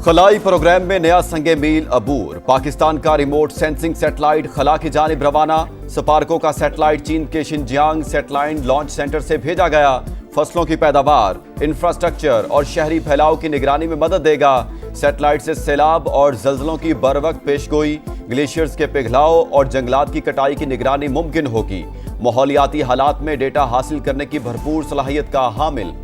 खलाई programme में नया संगे मील अबूर। पाकिस्तान का रिमोट सेंसिंग सैटेलाइट खला की जानिब रवाना। स्पार्को का सैटेलाइट चीन के शिनजियांग सैटेलाइट लॉन्च सेंटर से भेजा गया। फसलों की पैदावार, इंफ्रास्ट्रक्चर और शहरी फैलाव की निगरानी में मदद देगा। सैटेलाइट से सैलाब और जल्जलों की बरवक्त पेशगोई, ग्लेशियर्स के पिघलाव और जंगलात की कटाई की निगरानी मुमकिन होगी। माहौलियाती हालात में डेटा हासिल करने की भरपूर सलाहियत का हामिल।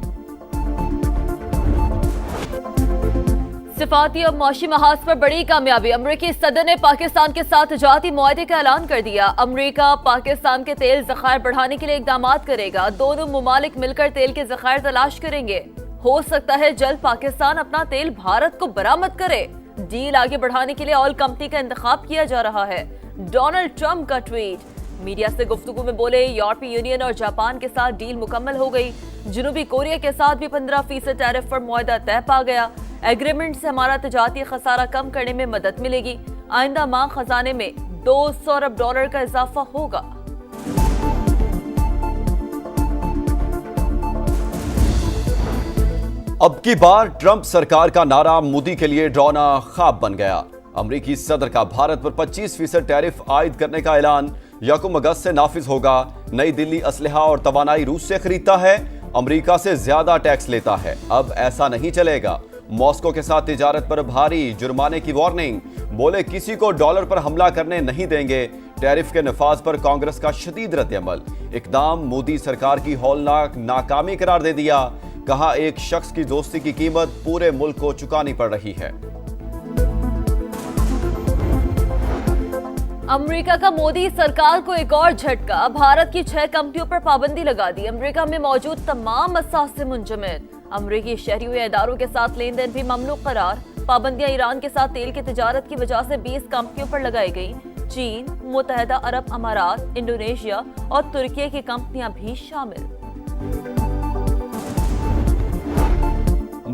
सिफाती और मौशी महाज पर बड़ी कामयाबी। अमरीकी सदर ने पाकिस्तान के साथ तजारती मुआहदे का ऐलान कर दिया। अमरीका पाकिस्तान के तेल जखायर बढ़ाने के लिए इकदाम करेगा। दोनों मुमालिक मिलकर तेल के जखायर तलाश करेंगे। हो सकता है जल्द पाकिस्तान अपना तेल भारत को बरामद करे। डील आगे बढ़ाने के लिए ऑयल कंपनी का इंतखाब किया जा रहा है। डोनाल्ड ट्रंप का ट्वीट। मीडिया से गुफ्तगू में बोले, यूरोपीय यूनियन और जापान के साथ डील मुकम्मल हो गई। जनूबी कोरिया के साथ भी 15% टैरिफ पर मुआहदा तय पा गया। एग्रीमेंट से हमारा तजारती खसारा कम करने में मदद मिलेगी। आइंदा माह खजाने में $200 अरब का इजाफा होगा। अब की बार ट्रंप सरकार का नारा मोदी के लिए डरावना ख्वाब बन गया। अमरीकी सदर का भारत पर 25% टैरिफ आयद करने का ऐलान 1 अगस्त से नाफिज होगा। नई दिल्ली असलहा और तवानाई रूस से खरीदता है, अमरीका से ज्यादा टैक्स लेता है। अब ऐसा नहीं चलेगा। मॉस्को के साथ तिजारत पर भारी जुर्माने की वार्निंग। बोले, किसी को डॉलर पर हमला करने नहीं देंगे। टैरिफ के नफाज पर कांग्रेस का शदीद रद्द-ए-अमल। इकदाम मोदी सरकार की हौलनाक नाकामी करार दे दिया। कहा, एक शख्स की दोस्ती की कीमत पूरे मुल्क को चुकानी पड़ रही है। अमेरिका का मोदी सरकार को एक और झटका। भारत की 6 कंपनियों पर पाबंदी लगा दी। अमेरिका में मौजूद तमाम असासे मुंजमद। अमरीकी शहरियों या इदारों के साथ लेन देन भी ममनू करार। पाबंदियां ईरान के साथ तेल की तिजारत की वजह से 20 कंपनियों पर लगाई गई। चीन, मुत्तहदा अरब अमारात, इंडोनेशिया और तुर्की की कंपनियां भी शामिल।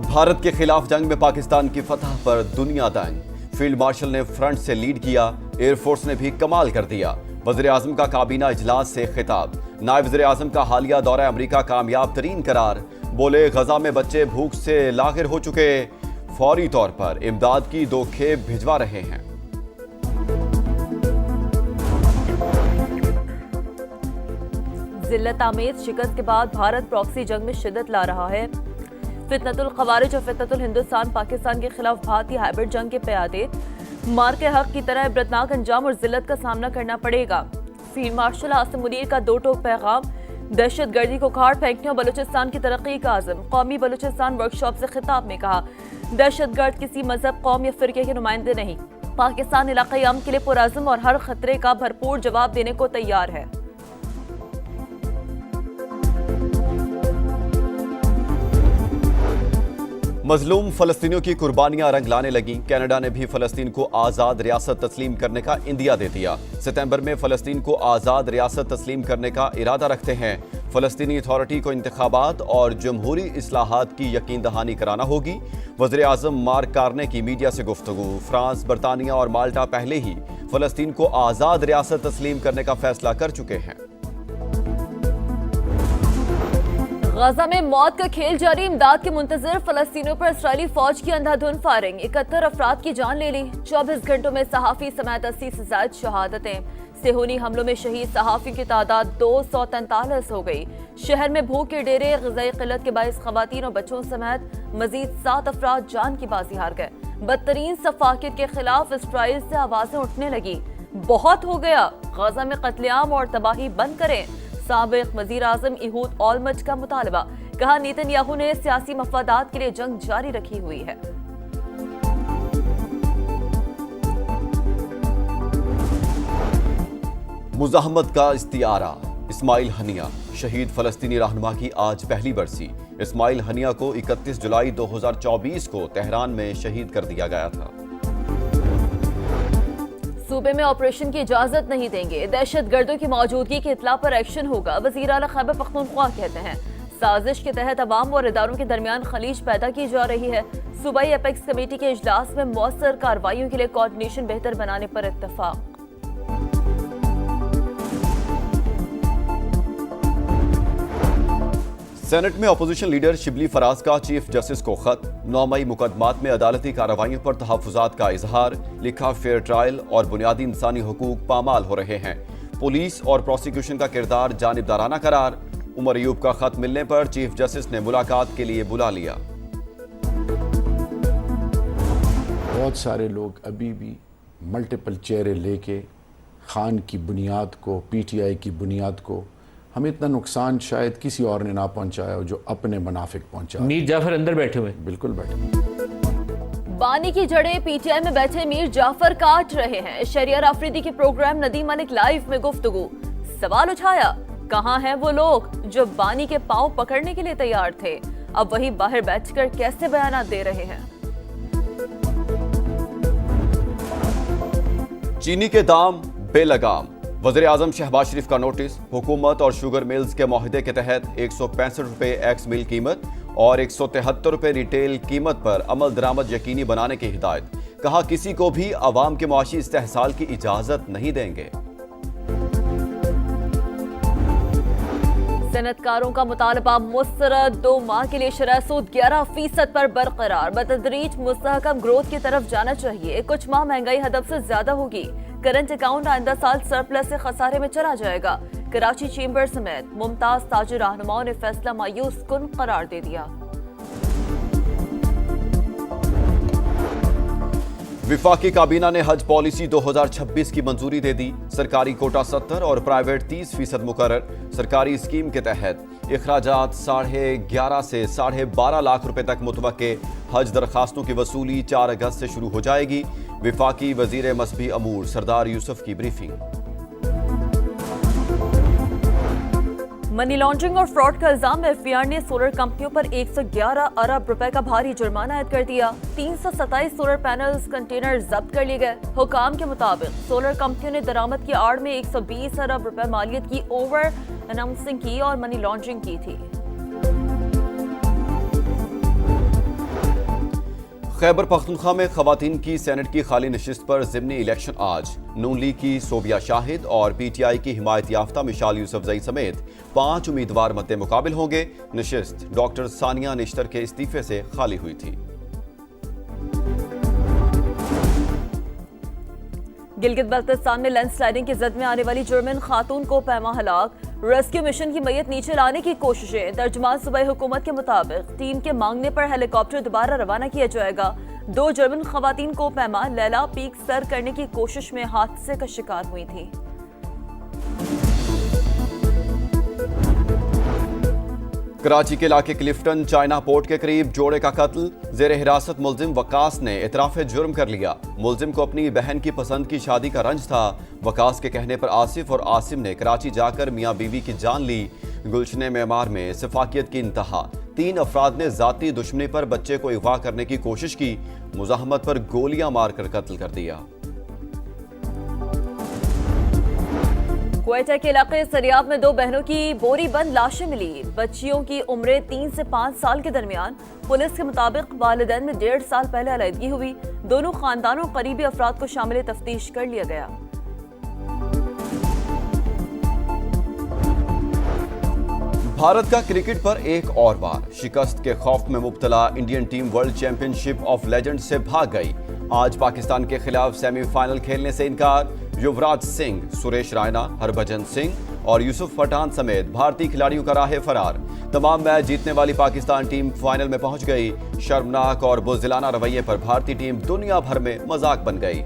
भारत के खिलाफ जंग में पाकिस्तान की फतह पर दुनिया दंग। फील्ड मार्शल ने फ्रंट से लीड किया। एयरफोर्स ने भी कमाल कर दिया। वज़ीर आज़म का काबीना इजलास से खिताब। नायब वज़ीर आज़म का हालिया दौरा अमरीका कामयाब तरीन करार। बोले, गजा में बच्चे भूख से लागिर हो चुके, फौरी तौर पर इमदाद की 2 खेप भिजवा रहे हैं। जिल्लत आमेज शिकस्त के बाद भारत प्रॉक्सी जंग में शिद्दत ला रहा है। फितनतुल खवारिज और फितनतुल हिंदुस्तान पाकिस्तान के खिलाफ भारतीय हाइब्रिड जंग के प्यादे मार के हक की तरह इबरतनाक अंजाम और जिल्लत का सामना करना पड़ेगा। फील्ड मार्शल आसिम मुनीर का 2 टोक पैगाम। दहशतगर्दी को उखाड़ फेंकने और बलूचिस्तान की तरक्की का आज़म। कौमी बलूचिस्तान वर्कशॉप से खिताब में कहा, दहशतगर्द किसी मजहब, कौम या फिरके के नुमाइंदे नहीं। पाकिस्तान इलाक़ाई अमन के लिए पुरअज़्म और हर खतरे का भरपूर जवाब देने को तैयार है। मजलूम फलस्तीनियों की कुर्बानियां रंग लाने लगी। कनाडा ने भी फलस्तीन को आज़ाद रियासत तस्लीम करने का इंदिया दे दिया। सितंबर में फलस्तीन को आज़ाद रियासत तस्लीम करने का इरादा रखते हैं। फलस्तीनी अथॉरिटी को इंतखाबात और जमहूरी इस्लाहात की यकीन दहानी कराना होगी। वज़ीर आज़म मार्क कार्ने की मीडिया से गुफ्तगू। फ्रांस, बरतानिया और माल्टा पहले ही फलस्तीन को आज़ाद रियासत तस्लीम करने का फैसला कर चुके हैं। गजा में मौत का खेल जारी। इमदाद के मुंतजर फलस्तीनियों पर इसराइली फौज की अंधाधुंध फायरिंग। 71 अफराद की जान ले ली। 24 घंटों में सहाफी समेत 80 से ज्यादा शहादतें। सेहूनी हमलों में शहीद सहाफियों की तादाद 243 हो गई। शहर में भूख के डेरे, ग़िज़ाई क़िल्लत के बाइस ख़वातीन और बच्चों समेत मजीद 7 अफराद जान की बाजी हार गए। बदतरीन सफाकियत के खिलाफ इसराइल से आवाजें उठने लगी। बहुत हो गया, गजा में कत्लेआम और तबाही बंद करें। साबिक वज़ीर आज़म इहूद ऑलमर्ट का मुतालबा। कहा, नेतन्याहू ने सियासी मफादात के लिए जंग जारी रखी हुई है। मुज़ाहमत का इस्तियारा। इस्माइल हनिया, शहीद फलस्तीनी रहनुमा की आज पहली बरसी। इस्माइल हनिया को 31 जुलाई 2024 को तेहरान में शहीद कर दिया गया था। सूबे में ऑपरेशन की इजाजत नहीं देंगे। दहशतगर्दों की मौजूदगी की इतला पर एक्शन होगा। वज़ीर आला खैबर पख्तूनख्वा कहते हैं, साजिश के तहत अवाम और इदारों के दरमियान खलीज पैदा की जा रही है। सूबाई एपेक्स कमेटी के इजलास में मौसर कार्रवाइयों के लिए कोऑर्डिनेशन बेहतर बनाने पर इत्तफाक। सेनेट में अपोजिशन लीडर शिबली फराज का चीफ जस्टिस को खत। 9 मई मुकदमात में अदालती कार्रवाइयों पर तहफ्फुजात का इजहार। लिखा, फेयर ट्रायल और बुनियादी इंसानी हुकूक पामाल हो रहे हैं। पुलिस और प्रोसिक्यूशन का किरदार जानिबदाराना करार। उमर अयूब का खत मिलने पर चीफ जस्टिस ने मुलाकात के लिए बुला लिया। बहुत सारे लोग अभी भी मल्टीपल चेहरे लेके खान की बुनियाद को, पीटीआई की बुनियाद को, हमें इतना नुकसान शायद किसी और ने ना पहुंचाया हो जो अपने मुनाफिक पहुंचा। मीर जाफर अंदर बैठे हुए, बिल्कुल बैठे। बानी की जड़ें पीटीआई में बैठे मीर जाफर काट रहे हैं। शरिया आफरीदी के प्रोग्राम नदीम मलिक लाइव में गुफ्तगू। सवाल उठाया, कहां हैं वो लोग जो बानी के पांव पकड़ने के लिए तैयार थे, अब वही बाहर बैठकर कैसे बयान दे रहे हैं। चीनी के दाम बेलगाम। वज़ीर आज़म शहबाज शरीफ का नोटिस। हुकूमत और शुगर मिल्स के माहिदे के तहत 165 रुपए एक्स मिल कीमत और 173 रुपए रिटेल कीमत पर अमल दरामद यकीनी बनाने की हिदायत। कहा, किसी को भी अवाम के मुआशी इस्तेहसाल की इजाजत नहीं देंगे। सनतकारों का मुतालबा मुस्तरद। 2 माह के लिए शरह सूद 11% पर बरकरार। बतदरीज मुस्तहकम ग्रोथ की तरफ जाना चाहिए। कुछ माह महंगाई हदफ से ज्यादा होगी। करंट अकाउंट आइंदा साल सरप्लस से खसारे में चला जाएगा। कराची चेंबर समेत मुमताज ताजिर रहनुमाओं ने फैसला मायूस कुन करार दे दिया। विफाकी काबीना ने हज पॉलिसी 2026 की मंजूरी दे दी। सरकारी कोटा 70 और प्राइवेट 30% मुकर्रर। सरकारी स्कीम के तहत इखराजात 11.5 से 12.5 लाख रुपए तक मुतवक्के। हज दरखास्तों की वसूली 4 अगस्त से शुरू हो जाएगी। विफाकी वजीर मसबी अमूर सरदार यूसुफ की ब्रीफिंग। मनी लॉन्ड्रिंग और फ्रॉड का इल्जाम में एफबीआई ने सोलर कंपनियों पर 111 अरब रुपए का भारी जुर्माना आयद कर दिया। 327 सोलर पैनल्स कंटेनर जब्त कर लिए गए। हुकाम के मुताबिक सोलर कंपनियों ने दरामद की आड़ में 120 अरब रुपए मालियत की ओवर अनाउंसिंग की और मनी लॉन्ड्रिंग की थी। खैबर पख्तूनख्वा में खवातीन की सेनेट की खाली नशिस्त पर ज़िमनी इलेक्शन आज। नून लीग की सोबिया शाहिद और पीटीआई की हिमायत याफ्ता मिशाल यूसुफजई समेत 5 उम्मीदवार मद्दे मुकाबिल होंगे। नशिस्त डॉक्टर सानिया निश्तर के इस्तीफे से खाली हुई थी। गिलगित बल्तिस्तान में लैंडस्लाइडिंग की जद में आने वाली जर्मन खातून को पैमा हलाक। रेस्क्यू मिशन की मैयत नीचे लाने की कोशिशें। तर्जुमान सूबाई हुकूमत के मुताबिक टीम के मांगने पर हेलीकॉप्टर दोबारा रवाना किया जाएगा। 2 जर्मन खवातीन को पैमा लैला पीक सर करने की कोशिश में हादसे का शिकार हुई थी। कराची के इलाके क्लिफ्टन चाइना पोर्ट के करीब जोड़े का कत्ल। जेर हिरासत मुलजिम वकास ने इतराफ जुर्म कर लिया। मुलजिम को अपनी बहन की पसंद की शादी का रंज था। वकास के कहने पर आसिफ और आसिम ने कराची जाकर मियां बीवी की जान ली। गुलशने मेमार में सिफाकियत की इंतहा। 3 अफराद ने जाती दुश्मनी पर बच्चे को अगवा करने की कोशिश की। मुजाहमत पर गोलियां मारकर कत्ल कर दिया। क्वेटा के इलाके सरियाब में 2 बहनों की बोरी बंद लाशें मिली। बच्चियों की उम्रें 3 से 5 साल के दरमियान। पुलिस के मुताबिक वालिदैन में 1.5 साल पहले अलहदगी हुई। दोनों खानदानों करीबी अफराद को शामिल तफ्तीश कर लिया गया। भारत का क्रिकेट पर एक और बार शिकस्त के खौफ में मुब्तला Indian team world championship of legend से भाग गई। आज पाकिस्तान के खिलाफ सेमीफाइनल खेलने से इनकार। युवराज सिंह, सुरेश रायना, हरभजन सिंह और यूसुफ पठान समेत भारतीय खिलाड़ियों का राह फरार। तमाम मैच जीतने वाली पाकिस्तान टीम फाइनल में पहुंच गई। शर्मनाक और बुज़दिलाना रवैये पर भारतीय टीम दुनिया भर में मजाक बन गई।